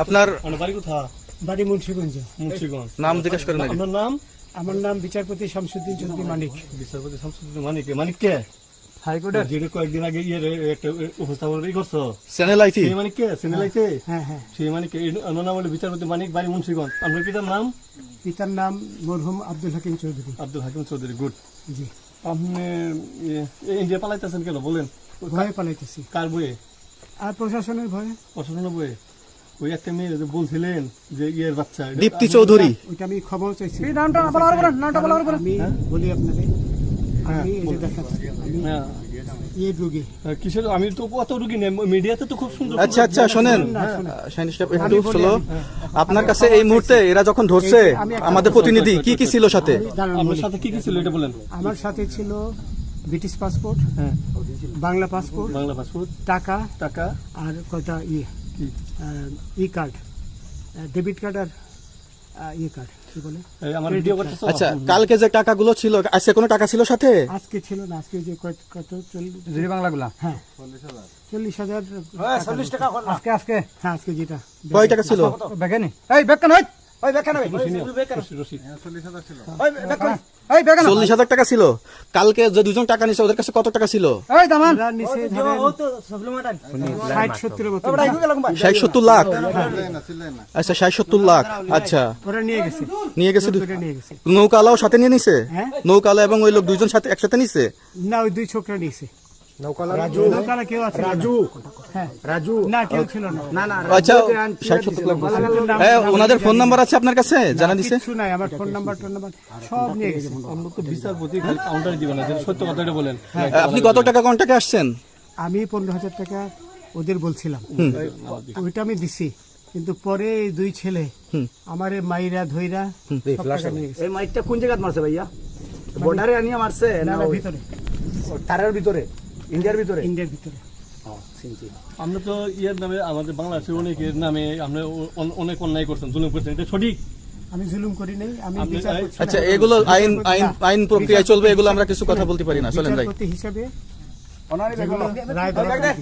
আপনার বাড়ি কোথায়? বাড়ি মুন্সিগঞ্জ। মুন্সিগঞ্জ। নাম জিজ্ঞেস করেন আগে। আপনার নাম? আমার নাম বিচারপতি শামসুদ্দিন চৌধুরী মানিক। বিচারপতি শামসুদ্দিন মানিক। মানিক কে? হাইকোর্টের। যেটা কয়েকদিন আগে একটা উপস্থাপন করছো চ্যানেল আইটি। সেই মানিক কে? সিনেলাইতে? হ্যাঁ হ্যাঁ। সেই মানিক ওনার নাম হলো বিচারপতি মানিক, বাড়ি মুন্সিগঞ্জ। আপনার পিতার নাম? পিতার নাম মরহুম আব্দুল হাকিম চৌধুরী। আব্দুল হাকিম চৌধুরী। গুড। জি। আপনি ইন্ডিয়া পালাইতেছেন কেন বলেন? ভয়ে পালাইতেছি। কার বইয়ে? আর প্রশাসনের ভয়ে। প্রশাসনের বইয়ে? ওই একটা মেয়ে যে বলছিলেন যে ইয়ের বাচ্চা, দীপ্তি চৌধুরী। ওইটা আমি খবর চাইছি। নামটা বলার পরে আমি বলি আপনাদের, আমি এই যে দেখাচ্ছি, হ্যাঁ। ইয়ে রোগী। কিসের? আমি তো অত রুগী নেই, মিডিয়াতে তো খুব সুন্দর। আচ্ছা আচ্ছা, শোনেন শাহিন সাহেব একটু স্লো। আপনার কাছে এই মুহূর্তে এরা যখন ধরছে আমাদের প্রতিনিধি কি কি ছিল সাথে? আপনার সাথে কি কি ছিল এটা বলেন। আমার সাথে ছিল ব্রিটিশ পাসপোর্ট, হ্যাঁ, বাংলা পাসপোর্ট, বাংলা পাসপোর্ট, টাকা টাকা, আর কয়টা ই কার্ড, ডেবিট কার্ড আর ই কার্ড, কি বলে এই আমার ভিডিও করতেছো। আচ্ছা, কালকে যে টাকাগুলো ছিল, আজকে কোনো টাকা ছিল সাথে? আজকে ছিল না, আজকে যে কত 40 বাংলাগুলা। হ্যাঁ 40,000 40 টাকা আজকে হ্যাঁ আজকে যেটা কয় টাকা ছিল? বেগানি এই বেকান হই ওই বেকান হই রশিদ। ওই বেকান এই বেকান 40,000 টাকা ছিল। কালকে যে দুজন টাকা নিছে ওদের কাছে কত টাকা ছিল? এই দামান ওরা নিচে ধরেন 60-70 মতো 60-70 লাখ। আচ্ছা 60-70 লাখ। আচ্ছা, ওরা নিয়ে গেছে, নিয়ে গেছে। ওরা নিয়ে গেছে। নৌকালাও সাথে নিয়ে নিছে? হ্যাঁ। নৌকালা এবং ওই লোক দুইজন সাথে একসাথে নিছে? না, ওই দুই ছোকরা নিয়েছে। নৌকালা কেউ আছে? হ্যাঁ রাজু না, কেউ ছিল না। না আচ্ছা 60-70 লাখ বলছে। হ্যাঁ, ওনাদের ফোন নাম্বার আছে আপনার কাছে? জানা দিছে? কিছু নাই, আমার ফোন নাম্বার সব নিয়ে গেছে। আমরা তো বিচারপতি খালি কাউন্টারে দিবেন না, যেটা সত্য কথাটা বলেন। আপনি কত টাকা কন্টাকে আসছেন? আমি 15,000 টাকা ওদের বলছিলাম, ওইটা আমি দিছি, কিন্তু পরে এই দুই ছেলে আমারে মাইরা ধইরা সব টাকা নিয়ে গেছে। এই মাইকটা কোন জায়গায় মারছে ভাইয়া? বর্ডারে আনিয়া মারছে না না না, ওই ভিতরে, তারের ভিতরে, ইন্ডিয়ার ভিতরে? ইন্ডিয়ার ভিতরে। আমরা তো ইয়ের নামে, আমাদের বাংলাদেশের অনেকের নামে আমরা অনেক অন্যায় করছেন, জুলুম করছেন, এটা সঠিক? আমি জুলুম করি নাই, আমি আপনি- বিচার করছি না। আচ্ছা, এগুলো আইন প্রক্রিয়ায় চলবে, এগুলো আমরা কিছু কথা বলতে পারি না। চলেন ভাই। বিচারপতি হিসাবে ওনারই যেগুলো রায় দেওয়া